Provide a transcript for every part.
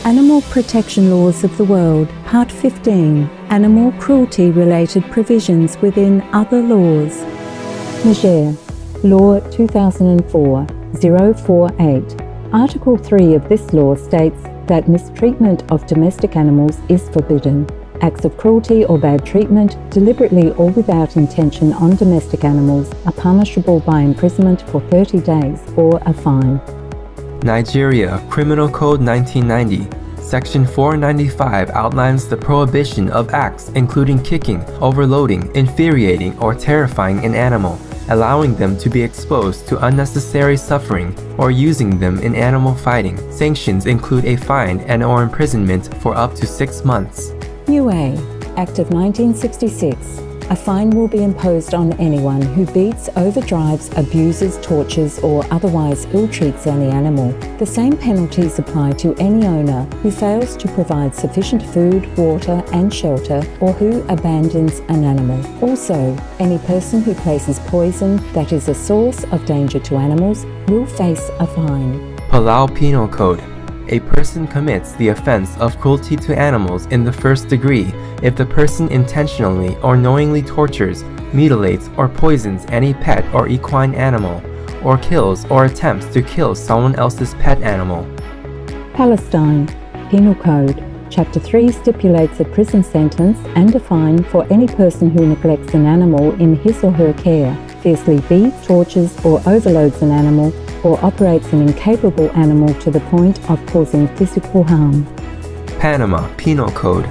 Animal Protection Laws of the World, Part 15, Animal Cruelty-Related Provisions within Other Laws. Niger, Law 2004-048. Article 3 of this law states that mistreatment of domestic animals is forbidden. Acts of cruelty or bad treatment, deliberately or without intention on domestic animals, are punishable by imprisonment for 30 days or a fine. Nigeria, Criminal Code 1990. Section 495 outlines the prohibition of acts including kicking, overloading, infuriating, or terrifying an animal, allowing them to be exposed to unnecessary suffering, or using them in animal fighting. Sanctions include a fine and/or imprisonment for up to 6 months. UA, Act of 1966. A fine will be imposed on anyone who beats, overdrives, abuses, tortures, or otherwise ill-treats any animal. The same penalties apply to any owner who fails to provide sufficient food, water, and shelter, or who abandons an animal. Also, any person who places poison that is a source of danger to animals will face a fine. Palau Penal Code. A person commits the offense of cruelty to animals in the first degree if the person intentionally or knowingly tortures, mutilates, or poisons any pet or equine animal, or kills or attempts to kill someone else's pet animal. Palestine, Penal Code. Chapter 3 stipulates a prison sentence and a fine for any person who neglects an animal in his or her care, fiercely beats, tortures, or overloads an animal, or operates an incapable animal to the point of causing physical harm. Panama Penal Code.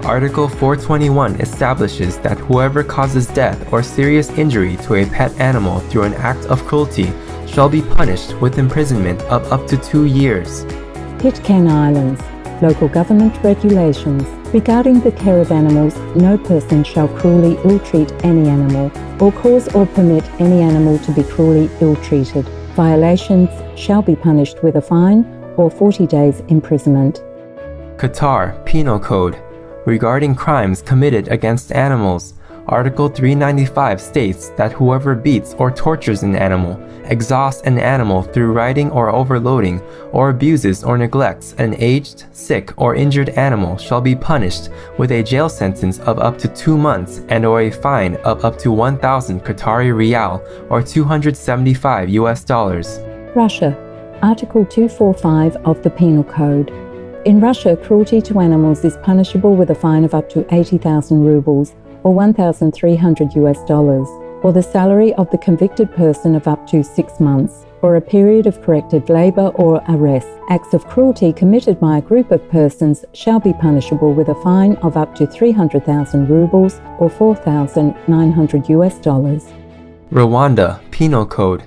Article 421 establishes that whoever causes death or serious injury to a pet animal through an act of cruelty shall be punished with imprisonment of up to 2 years. Pitcairn Islands, Local Government Regulations. Regarding the care of animals, no person shall cruelly ill-treat any animal, or cause or permit any animal to be cruelly ill-treated. Violations shall be punished with a fine or 40 days imprisonment. Qatar Penal Code. Regarding crimes committed against animals, Article 395 states that whoever beats or tortures an animal, exhausts an animal through riding or overloading, or abuses or neglects an aged, sick, or injured animal shall be punished with a jail sentence of up to 2 months and/or a fine of up to 1,000 Qatari Riyal or $275. Russia, Article 245 of the Penal Code. In Russia, cruelty to animals is punishable with a fine of up to 80,000 rubles or $1,300, or the salary of the convicted person of up to 6 months, or a period of corrective labor or arrest. Acts of cruelty committed by a group of persons shall be punishable with a fine of up to 300,000 rubles or $4,900. Rwanda Penal Code.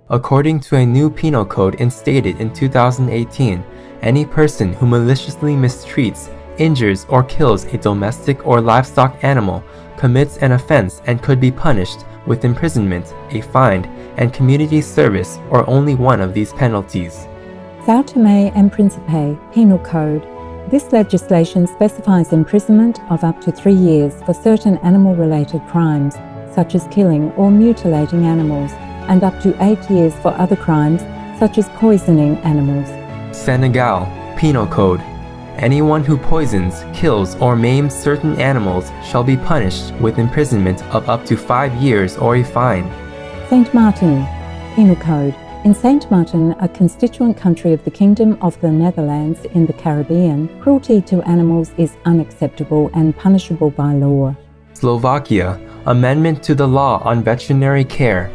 According to a new penal code instated in 2018, any person who maliciously mistreats, injures, or kills a domestic or livestock animal commits an offense and could be punished with imprisonment, a fine, and community service, or only one of these penalties. Sao Tome and Principe Penal Code. This legislation specifies imprisonment of up to 3 years for certain animal-related crimes, such as killing or mutilating animals, and up to 8 years for other crimes, such as poisoning animals. Senegal Penal Code. Anyone who poisons, kills, or maims certain animals shall be punished with imprisonment of up to 5 years or a fine. Saint Martin Penal Code. In Saint Martin, a constituent country of the Kingdom of the Netherlands in the Caribbean, cruelty to animals is unacceptable and punishable by law. Slovakia, Amendment to the Law on Veterinary Care.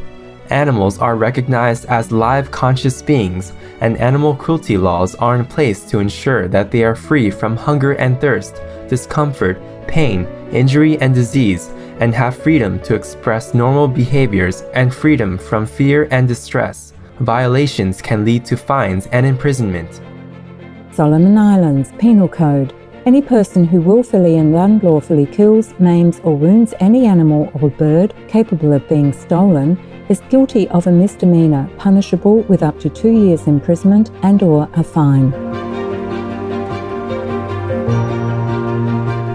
Animals are recognized as live conscious beings, and animal cruelty laws are in place to ensure that they are free from hunger and thirst, discomfort, pain, injury, and disease, and have freedom to express normal behaviors and freedom from fear and distress. Violations can lead to fines and imprisonment. Solomon Islands Penal Code. Any person who willfully and unlawfully kills, maims, or wounds any animal or bird capable of being stolen is guilty of a misdemeanor punishable with up to 2 years imprisonment and/or a fine.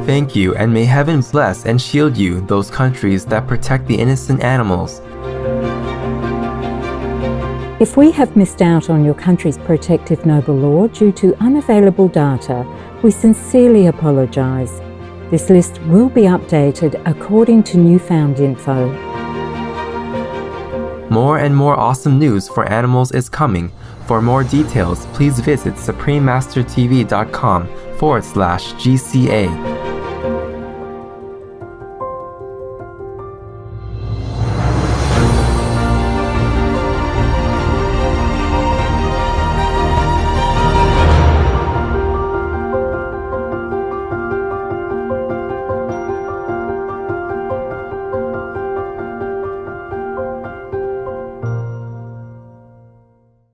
Thank you, and may heaven bless and shield you, those countries that protect the innocent animals. If we have missed out on your country's protective noble law due to unavailable data, we sincerely apologise. This list will be updated according to newfound info. More and more awesome news for animals is coming. For more details, please visit suprememastertv.com/GCA.